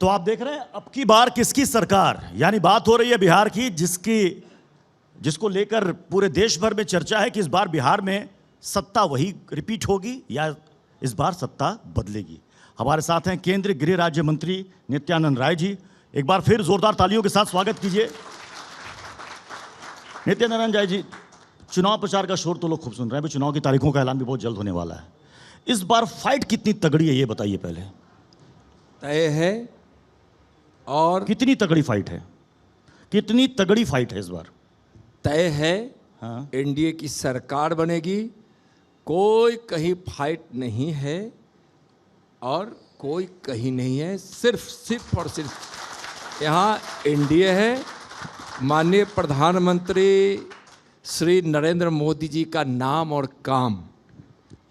तो आप देख रहे हैं अब की बार किसकी सरकार, यानी बात हो रही है बिहार की, जिसको लेकर पूरे देश भर में चर्चा है कि इस बार बिहार में सत्ता वही रिपीट होगी या इस बार सत्ता बदलेगी। हमारे साथ हैं केंद्रीय गृह राज्य मंत्री नित्यानंद राय जी। एक बार फिर जोरदार तालियों के साथ स्वागत कीजिए। नित्यानंद राय जी, चुनाव प्रचार का शोर तो लोग खूब सुन रहे हैं, चुनाव की तारीखों का ऐलान भी बहुत जल्द होने वाला है। इस बार फाइट कितनी तगड़ी है ये बताइए पहले। तय है। और कितनी तगड़ी फाइट है, कितनी तगड़ी फाइट है इस बार? तय है। हाँ। एनडीए की सरकार बनेगी, कोई कहीं फाइट नहीं है और कोई कहीं नहीं है, सिर्फ और सिर्फ यहाँ एनडीए है। माननीय प्रधानमंत्री श्री नरेंद्र मोदी जी का नाम और काम,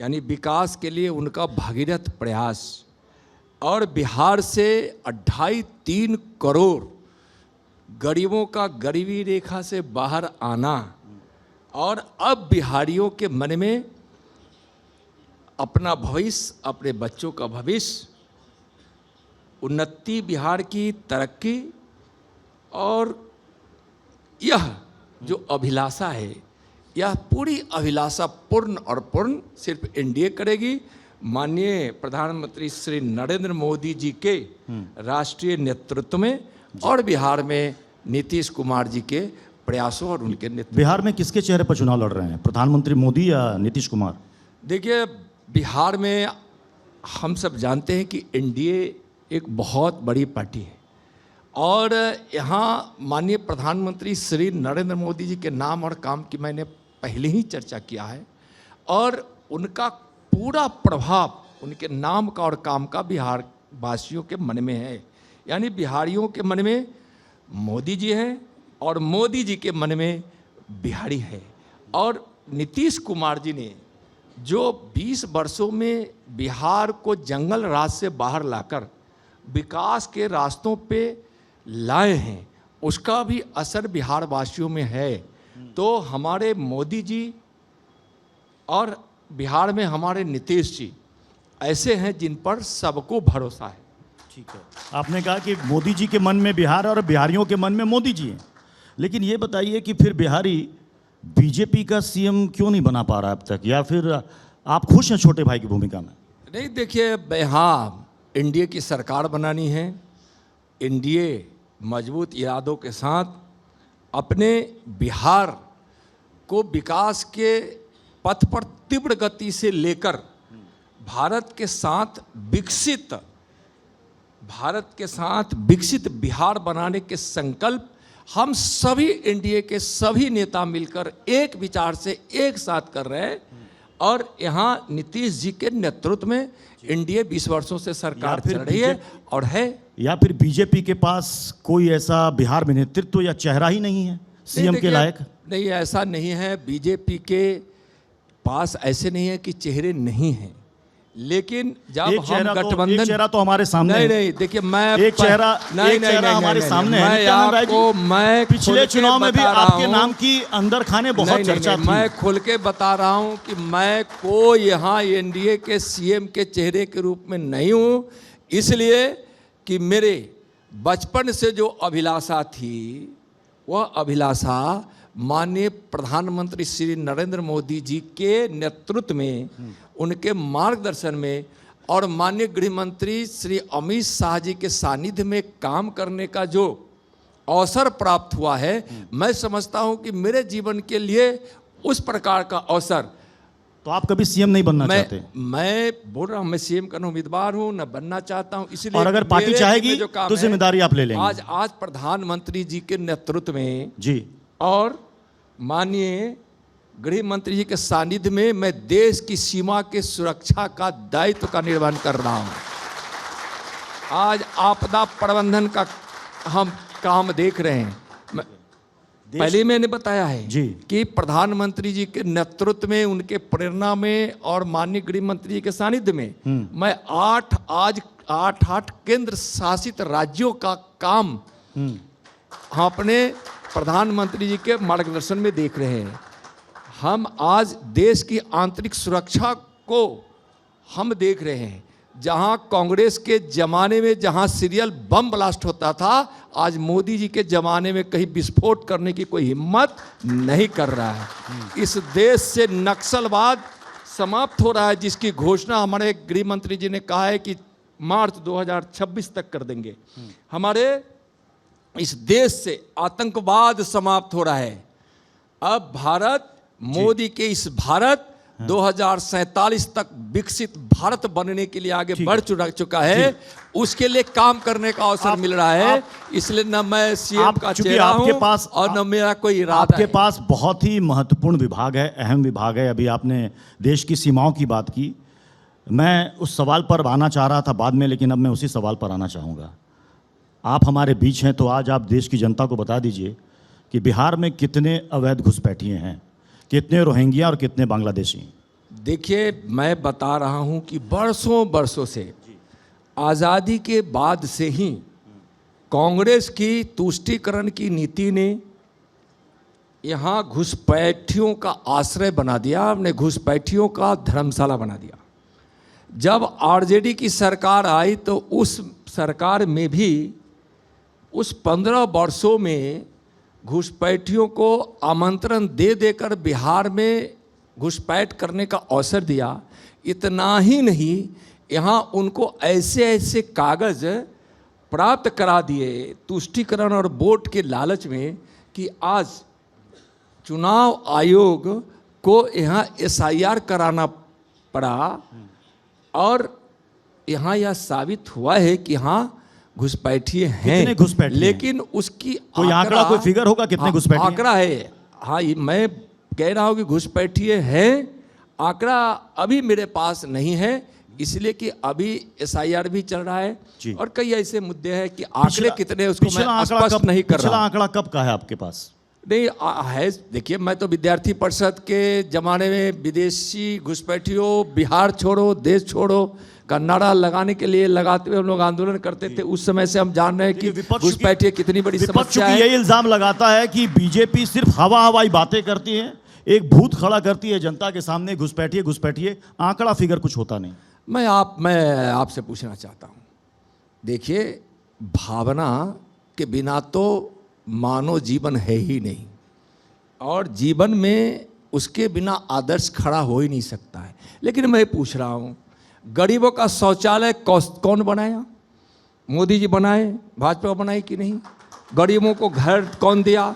यानी विकास के लिए उनका भगीरथ प्रयास, और बिहार से 2.5-3 करोड़ गरीबों का गरीबी रेखा से बाहर आना, और अब बिहारियों के मन में अपना भविष्य, अपने बच्चों का भविष्य, उन्नति, बिहार की तरक्की, और यह जो अभिलाषा है, यह पूरी अभिलाषा पूर्ण और पूर्ण सिर्फ एनडीए करेगी। माननीय प्रधानमंत्री श्री नरेंद्र मोदी जी के राष्ट्रीय नेतृत्व में और बिहार में नीतीश कुमार जी के प्रयासों और उनके नेतृत्व। बिहार में किसके चेहरे पर चुनाव लड़ रहे हैं, प्रधानमंत्री मोदी या नीतीश कुमार? देखिए, बिहार में हम सब जानते हैं कि एनडीए एक बहुत बड़ी पार्टी है, और यहाँ माननीय प्रधानमंत्री श्री नरेंद्र मोदी जी के नाम और काम की मैंने पहले ही चर्चा किया है, और उनका पूरा प्रभाव उनके नाम का और काम का बिहार वासियों के मन में है। यानी बिहारियों के मन में मोदी जी हैं और मोदी जी के मन में बिहारी है। और नीतीश कुमार जी ने जो 20 वर्षों में बिहार को जंगल राज से बाहर लाकर विकास के रास्तों पे लाए हैं, उसका भी असर बिहार वासियों में है। तो हमारे मोदी जी और बिहार में हमारे नीतीश जी ऐसे हैं जिन पर सबको भरोसा है। ठीक है, आपने कहा कि मोदी जी के मन में बिहार और बिहारियों के मन में मोदी जी हैं, लेकिन ये बताइए कि फिर बिहारी बीजेपी का सीएम क्यों नहीं बना पा रहा अब तक, या फिर आप खुश हैं छोटे भाई की भूमिका में? नहीं, देखिए, हाँ, एनडीए की सरकार बनानी है। एनडीए मजबूत इरादों के साथ अपने बिहार को विकास के पथ पर तीव्र गति से लेकर भारत के साथ विकसित बिहार बनाने के संकल्प हम सभी एनडीए के सभी नेता मिलकर एक विचार से एक साथ कर रहे हैं। और यहाँ नीतीश जी के नेतृत्व में एनडीए 20 वर्षों से सरकार चल रही है और है। या फिर बीजेपी के पास कोई ऐसा बिहार में नेतृत्व या चेहरा ही नहीं है सीएम के लायक? नहीं, ऐसा नहीं है। बीजेपी के पास ऐसे नहीं है कि चेहरे नहीं हैं, लेकिन जब हम गठबंधन, एक चेहरा तो हमारे सामने नहीं, देखिए, मैं एक चेहरा हमारे सामने है। मैं पिछले चुनाव में भी आपके नाम की अंदर खाने बहुत चर्चा थी। मैं खुल के बता रहा हूं कि मैं कोई यहाँ एनडीए के सीएम के चेहरे के रूप में नहीं हूं, इसलिए कि मेरे बचपन से जो अभिलाषा थी, वह अभिलाषा माननीय प्रधानमंत्री श्री नरेंद्र मोदी जी के नेतृत्व में, उनके मार्गदर्शन में, और माननीय गृह मंत्री श्री अमित शाह जी के सानिध्य में काम करने का जो अवसर प्राप्त हुआ है, मैं समझता हूं कि मेरे जीवन के लिए उस प्रकार का अवसर। तो आप कभी सीएम नहीं बनना चाहते? मैं बोल रहा हूं, मैं सीएम का उम्मीदवार हूं, न बनना चाहता हूं। इसलिए और अगर पार्टी चाहेगी तो जिम्मेदारी आप ले लेंगे। आज प्रधानमंत्री जी के नेतृत्व में जी और माननीय गृह मंत्री जी के सानिध्य में मैं देश की सीमा के सुरक्षा का दायित्व का निर्वहन कर रहा हूं। आज आपदा प्रबंधन का हम काम देख रहे हैं। पहले मैंने बताया है जी कि प्रधानमंत्री जी के नेतृत्व में, उनके प्रेरणा में और माननीय गृह मंत्री जी के सानिध्य में मैं 8 केंद्र शासित राज्यों का काम हम अपने प्रधानमंत्री जी के मार्गदर्शन में देख रहे हैं। हम आज देश की आंतरिक सुरक्षा को हम देख रहे हैं। जहां कांग्रेस के जमाने में जहां सीरियल बम ब्लास्ट होता था, आज मोदी जी के जमाने में कहीं विस्फोट करने की कोई हिम्मत नहीं कर रहा है। इस देश से नक्सलवाद समाप्त हो रहा है, जिसकी घोषणा हमारे गृह मंत्री जी ने कहा है कि मार्च 2026 तक कर देंगे। हमारे इस देश से आतंकवाद समाप्त हो रहा है। अब भारत, मोदी के इस भारत 2047 तक विकसित भारत बनने के लिए आगे बढ़ चुका है। उसके लिए काम करने का अवसर मिल रहा है। इसलिए न मैं सीएम का चेहरा हूं और न मेरा कोई इरादा आपके है। पास बहुत ही महत्वपूर्ण विभाग है, अहम विभाग है। अभी आपने देश की सीमाओं की बात की, मैं उस सवाल पर आना चाह रहा था बाद में, लेकिन अब मैं उसी सवाल पर आना चाहूँगा। आप हमारे बीच हैं तो आज आप देश की जनता को बता दीजिए कि बिहार में कितने अवैध घुसपैठिए हैं, कितने रोहिंग्या और कितने बांग्लादेशी। देखिए, मैं बता रहा हूं कि बरसों से आज़ादी के बाद से ही कांग्रेस की तुष्टीकरण की नीति ने यहाँ घुसपैठियों का आश्रय बना दिया, हमने घुसपैठियों का धर्मशाला बना दिया। जब आरजेडी की सरकार आई तो उस सरकार में भी उस 15 वर्षों में घुसपैठियों को आमंत्रण दे देकर बिहार में घुसपैठ करने का अवसर दिया। इतना ही नहीं, यहाँ उनको ऐसे ऐसे कागज़ प्राप्त करा दिए तुष्टीकरण और वोट के लालच में कि आज चुनाव आयोग को यहाँ एसआईआर कराना पड़ा। और यहाँ यह साबित हुआ है कि हाँ घुसपैठिए हैं। कितने घुसपैठिए? लेकिन उसकी कोई आंकड़ा, कोई फिगर होगा कितने घुसपैठिए? आंकड़ा है, हाँ, मैं कह रहा हूँ कि घुसपैठिए हैं। आंकड़ा अभी मेरे पास नहीं है, इसलिए कि अभी एसआईआर भी चल रहा है और कई ऐसे मुद्दे हैं कि आंकड़े कितने उसको मैं स्पष्ट नहीं कर रहा। पिछला आंकड़ा कब का है आपके पास? नहीं है, देखिए, मैं तो विद्यार्थी परिषद के जमाने में विदेशी घुसपैठियों, बिहार छोड़ो देश छोड़ो का नारा लगाने के लिए लगाते हुए हम लोग आंदोलन करते थे। उस समय से हम जान रहे हैं कि घुसपैठिए कितनी बड़ी समस्या है। यही इल्जाम लगाता है कि बीजेपी सिर्फ हवाई बातें करती है, एक भूत खड़ा करती है जनता के सामने, घुसपैठिए, आंकड़ा फिगर कुछ होता नहीं। मैं आपसे पूछना चाहता हूँ, देखिए, भावना के बिना तो मानव जीवन है ही नहीं, और जीवन में उसके बिना आदर्श खड़ा हो ही नहीं सकता है। लेकिन मैं पूछ रहा हूँ, गरीबों का शौचालय कौन बनाया? मोदी जी बनाए, भाजपा बनाई कि नहीं? गरीबों को घर कौन दिया?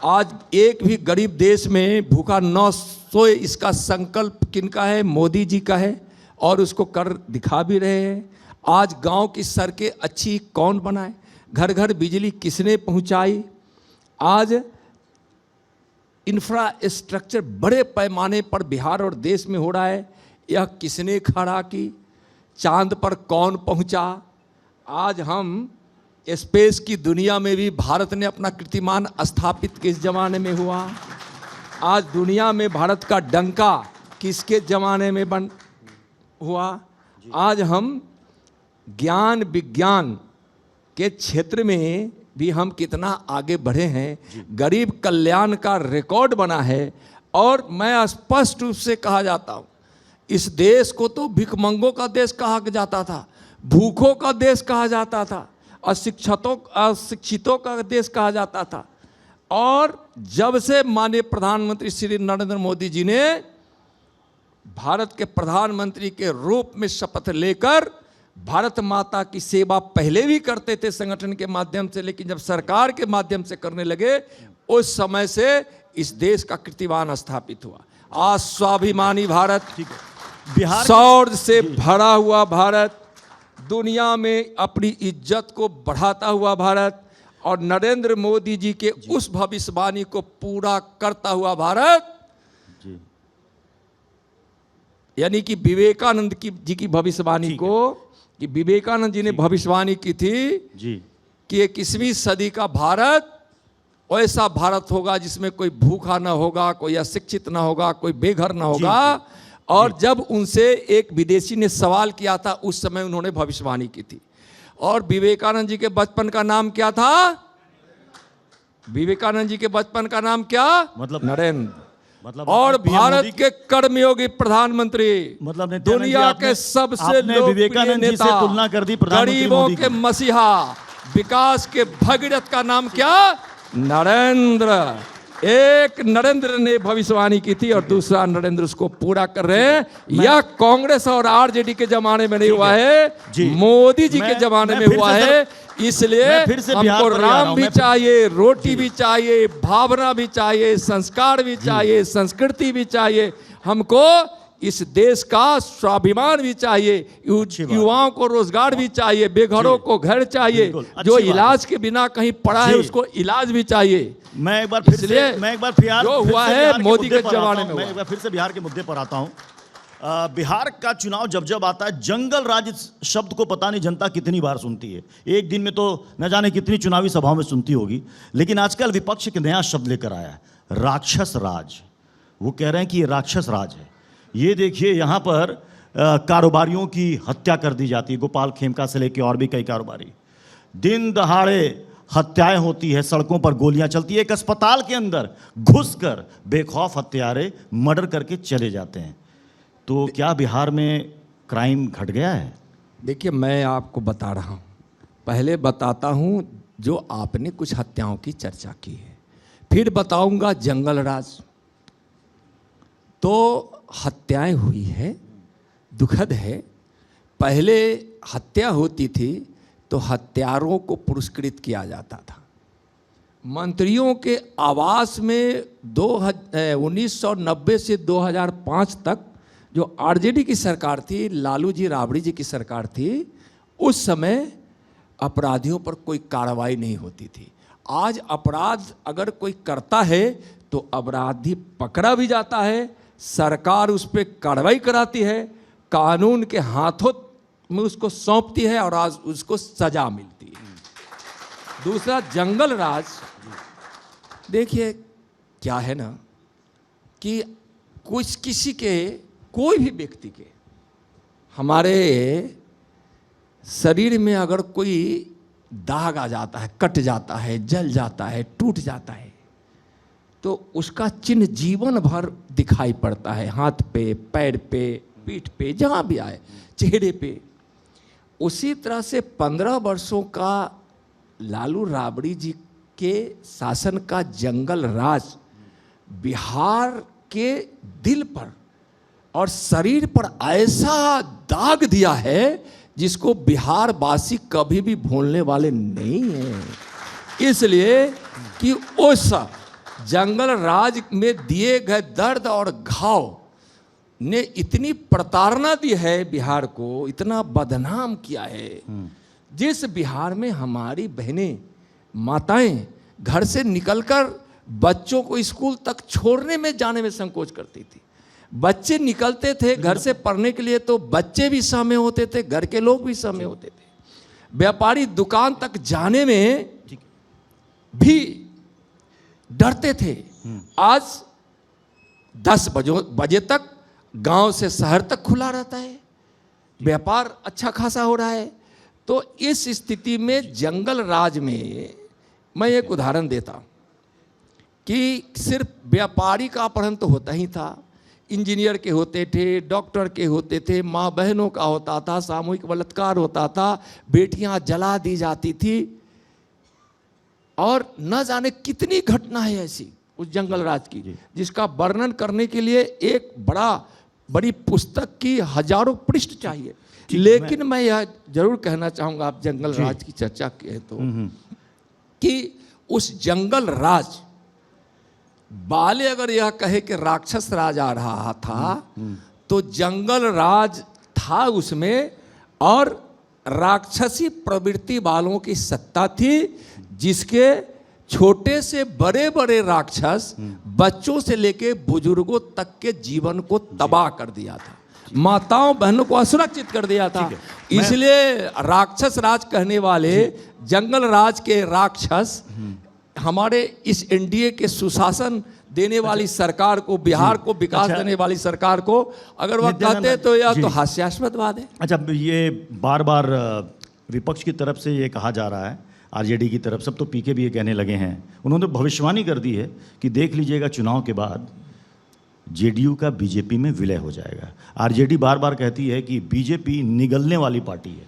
आज एक भी गरीब देश में भूखा न सोए, इसका संकल्प किनका है? मोदी जी का है, और उसको कर दिखा भी रहे हैं। आज गांव की सड़कें अच्छी कौन बनाए? घर घर बिजली किसने पहुंचाई? आज इंफ्रास्ट्रक्चर बड़े पैमाने पर बिहार और देश में हो रहा है, यह किसने खड़ा की? चांद पर कौन पहुंचा? आज हम स्पेस की दुनिया में भी भारत ने अपना कीर्तिमान स्थापित किस जमाने में हुआ? आज दुनिया में भारत का डंका किसके जमाने में बन हुआ? आज हम ज्ञान विज्ञान के क्षेत्र में भी हम कितना आगे बढ़े हैं। गरीब कल्याण का रिकॉर्ड बना है। और मैं स्पष्ट रूप से कहा जाता हूँ, इस देश को तो भिखमंगों का देश कहा जाता था, भूखों का देश कहा जाता था, अशिक्षितों का देश कहा जाता था। और जब से माननीय प्रधानमंत्री श्री नरेंद्र मोदी जी ने भारत के प्रधानमंत्री के रूप में शपथ लेकर भारत माता की सेवा पहले भी करते थे संगठन के माध्यम से, लेकिन जब सरकार के माध्यम से करने लगे, उस समय से इस देश का कीर्तिमान स्थापित हुआ। आज स्वाभिमानी भारत, बिहार शौर्य से भरा हुआ भारत, दुनिया में अपनी इज्जत को बढ़ाता हुआ भारत, और नरेंद्र मोदी जी के उस भविष्यवाणी को पूरा करता हुआ भारत, यानी कि विवेकानंद जी की भविष्यवाणी को, कि विवेकानंद जी ने भविष्यवाणी की थी कि 21वीं सदी का भारत ऐसा भारत होगा जिसमें कोई भूखा ना होगा, कोई अशिक्षित ना होगा, कोई बेघर ना होगा। और जब उनसे एक विदेशी ने सवाल किया था, उस समय उन्होंने भविष्यवाणी की थी। और विवेकानंद जी के बचपन का नाम क्या था? विवेकानंद जी के बचपन का नाम क्या? मतलब नरेंद्र। मतलब और आपने PM भारत मोदी के कर्मयोगी प्रधानमंत्री, मतलब नित्यानंद जी, दुनिया आपने- के सबसे आपने लोकप्रिय विवेकानंद जी से नेता, तुलना कर दी प्रधानमंत्री गरीबों मोदी के की। मसीहा, विकास के भगीरथ का नाम क्या? नरेंद्र। एक नरेंद्र ने भविष्यवाणी की थी और दूसरा नरेंद्र उसको पूरा कर रहे हैं। यह कांग्रेस और आरजेडी के जमाने में नहीं हुआ जी। है, मोदी जी के मैं- जमाने मैं में फिर हुआ से है। इसलिए मैं फिर से बिहार हमको पर ही आ रहा राम हूं। भी मैं फिर- चाहिए, रोटी भी चाहिए, भावना भी चाहिए, संस्कार भी चाहिए, संस्कृति भी चाहिए। हमको इस देश का स्वाभिमान भी चाहिए, अच्छी बात। युवाओं को रोजगार भी चाहिए, बेघरों को घर चाहिए, बिल्कुल, अच्छी जो बात है। इलाज के बिना कहीं पड़ा है जी। उसको इलाज भी चाहिए। मैं एक बार फिर इसलिए से मैं एक बार बिहार जो फिर हुआ से है बिहार मोदी मुद्दे के पर आता जमाने हूं। में मैं हुआ। एक बार फिर से बिहार के मुद्दे पर आता हूं। बिहार का चुनाव जब जब आता है, जंगल राज इस शब्द को पता नहीं जनता कितनी बार सुनती है। एक दिन में तो न जाने कितनी चुनावी सभाओं में सुनती होगी। लेकिन आजकल विपक्ष एक नया शब्द लेकर आया है, राक्षस राज। वो कह रहे हैं कि ये राक्षस राज है। ये देखिए, यहाँ पर कारोबारियों की हत्या कर दी जाती है, गोपाल खेमका से लेकर और भी कई कारोबारी। दिन दहाड़े हत्याएं होती है, सड़कों पर गोलियां चलती है, एक अस्पताल के अंदर घुसकर बेखौफ हत्यारे मर्डर करके चले जाते हैं। तो क्या बिहार में क्राइम घट गया है? देखिए, मैं आपको बता रहा हूँ, पहले बताता हूँ जो आपने कुछ हत्याओं की चर्चा की है, फिर बताऊंगा जंगल राज। तो हत्याएं हुई है, दुखद है। पहले हत्या होती थी तो हत्यारों को पुरस्कृत किया जाता था। मंत्रियों के आवास में 1990 से 2005 तक जो आरजेडी की सरकार थी, लालू जी राबड़ी जी की सरकार थी, उस समय अपराधियों पर कोई कार्रवाई नहीं होती थी। आज अपराध अगर कोई करता है तो अपराधी पकड़ा भी जाता है, सरकार उस पर कार्रवाई कराती है, कानून के हाथों में उसको सौंपती है और आज उसको सजा मिलती है। दूसरा जंगल राज, देखिए क्या है ना कि कुछ किसी के, कोई भी व्यक्ति के, हमारे शरीर में अगर कोई दाग आ जाता है, कट जाता है, जल जाता है, टूट जाता है, तो उसका चिन्ह जीवन भर दिखाई पड़ता है, हाथ पे, पैर पे, पीठ पे, जहाँ भी आए, चेहरे पे। उसी तरह से 15 वर्षों का लालू राबड़ी जी के शासन का जंगल राज बिहार के दिल पर और शरीर पर ऐसा दाग दिया है जिसको बिहार वासी कभी भी भूलने वाले नहीं हैं। इसलिए कि उस जंगल राज में दिए गए दर्द और घाव ने इतनी प्रताड़ना दी है बिहार को, इतना बदनाम किया है। जिस बिहार में हमारी बहनें, माताएं घर से निकलकर बच्चों को स्कूल तक छोड़ने में, जाने में संकोच करती थी। बच्चे निकलते थे घर से पढ़ने के लिए तो बच्चे भी सहमे होते थे, घर के लोग भी सहमे होते थे। व्यापारी दुकान तक जाने में भी डरते थे। आज 10 बजे तक गांव से शहर तक खुला रहता है, व्यापार अच्छा खासा हो रहा है। तो इस स्थिति में जंगल राज में मैं एक उदाहरण देता हूं कि सिर्फ व्यापारी का अपहरण तो होता ही था, इंजीनियर के होते थे, डॉक्टर के होते थे, माँ बहनों का होता था, सामूहिक बलात्कार होता था, बेटियां जला दी जाती थी, और न जाने कितनी घटना है ऐसी उस जंगल राज की, जिसका वर्णन करने के लिए एक बड़ी पुस्तक की हजारों पृष्ठ चाहिए। लेकिन मैं यह जरूर कहना चाहूँगा, आप जंगल राज की चर्चा किए तो, कि उस जंगल राज वाले अगर यह कहे कि राक्षस राज आ रहा था, तो जंगल राज था उसमें, और राक्षसी प्रवृत्ति वालों की सत्ता थी, जिसके छोटे से बड़े बड़े राक्षस बच्चों से लेके बुजुर्गों तक के जीवन को तबाह कर दिया था, माताओं बहनों को असुरक्षित कर दिया था। इसलिए राक्षस राज कहने वाले जंगल राज के राक्षस हमारे इस एनडीए के सुशासन देने वाली सरकार को, बिहार को विकास देने वाली सरकार को अगर वह कहते तो यह तो हास्यास्पद बात है। अच्छा, ये बार बार विपक्ष की तरफ से ये कहा जा रहा है, आरजेडी की तरफ, सब तो पीके भी ये कहने लगे हैं, उन्होंने भविष्यवाणी कर दी है कि देख लीजिएगा चुनाव के बाद जेडीयू का बीजेपी में विलय हो जाएगा। आरजेडी बार बार कहती है कि बीजेपी निगलने वाली पार्टी है,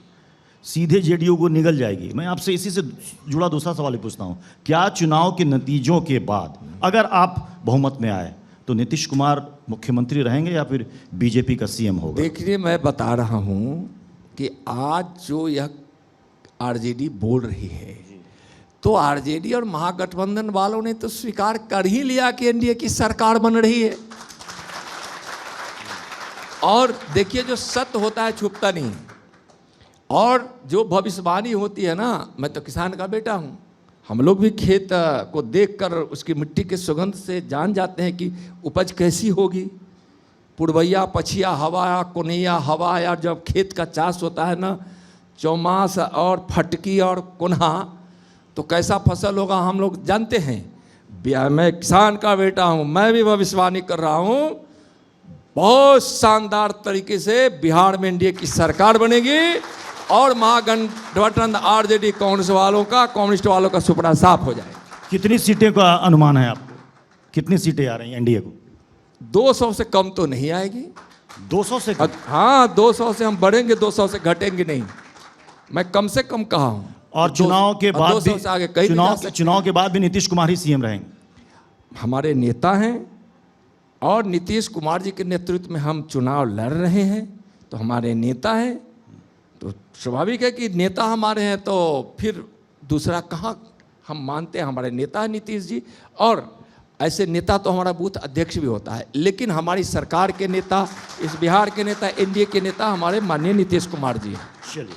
सीधे जेडीयू को निगल जाएगी। मैं आपसे इसी से जुड़ा दूसरा सवाल ही पूछता हूँ, क्या चुनाव के नतीजों के बाद अगर आप बहुमत में आए तो नीतीश कुमार मुख्यमंत्री रहेंगे या फिर बीजेपी का सीएम होगा? देखिए, मैं बता रहा हूँ कि आज जो यह आरजेडी बोल रही है, तो आरजेडी और महागठबंधन वालों ने तो स्वीकार कर ही लिया कि एनडीए की सरकार बन रही है। और देखिए, जो सत्य होता है छुपता नहीं, और जो भविष्यवाणी होती है ना, मैं तो किसान का बेटा हूँ, हम लोग भी खेत को देखकर उसकी मिट्टी के सुगंध से जान जाते हैं कि उपज कैसी होगी। पुरवैया, पछिया हवा, कोनैया हवा, या जब खेत का चाष होता है ना, चौमास और फटकी और कोन्हा, तो कैसा फसल होगा हम लोग जानते हैं। मैं किसान का बेटा हूँ, मैं भी भविष्यवाणी कर रहा हूँ, बहुत शानदार तरीके से बिहार में एनडीए की सरकार बनेगी और महागठबंधन आरजेडी कम्युनिस्ट वालों का सुपड़ा साफ हो जाएगा। कितनी सीटें का अनुमान है आपको? कितनी सीटें आ रही हैं एनडीए को? 200 से कम तो नहीं आएगी। 200 से कम? हाँ, 200 से हम बढ़ेंगे, 200 से घटेंगे नहीं। मैं कम से कम कहा हूँ। और चुनाव के बाद 200 से आगे कहीं चुनाव के बाद भी नीतीश कुमार ही सीएम रहेंगे? हमारे नेता हैं और नीतीश कुमार जी के नेतृत्व में हम चुनाव लड़ रहे हैं, तो हमारे नेता हैं, तो स्वाभाविक है कि नेता हमारे हैं, तो फिर दूसरा कहाँ हम मानते हैं? हमारे नेता है नीतीश जी, और ऐसे नेता तो हमारा बूथ अध्यक्ष भी होता है, लेकिन हमारी सरकार के नेता, इस बिहार के नेता, एनडीए के नेता हमारे माननीय नीतीश कुमार जी हैं। चलिए।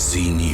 जी न्यूज़।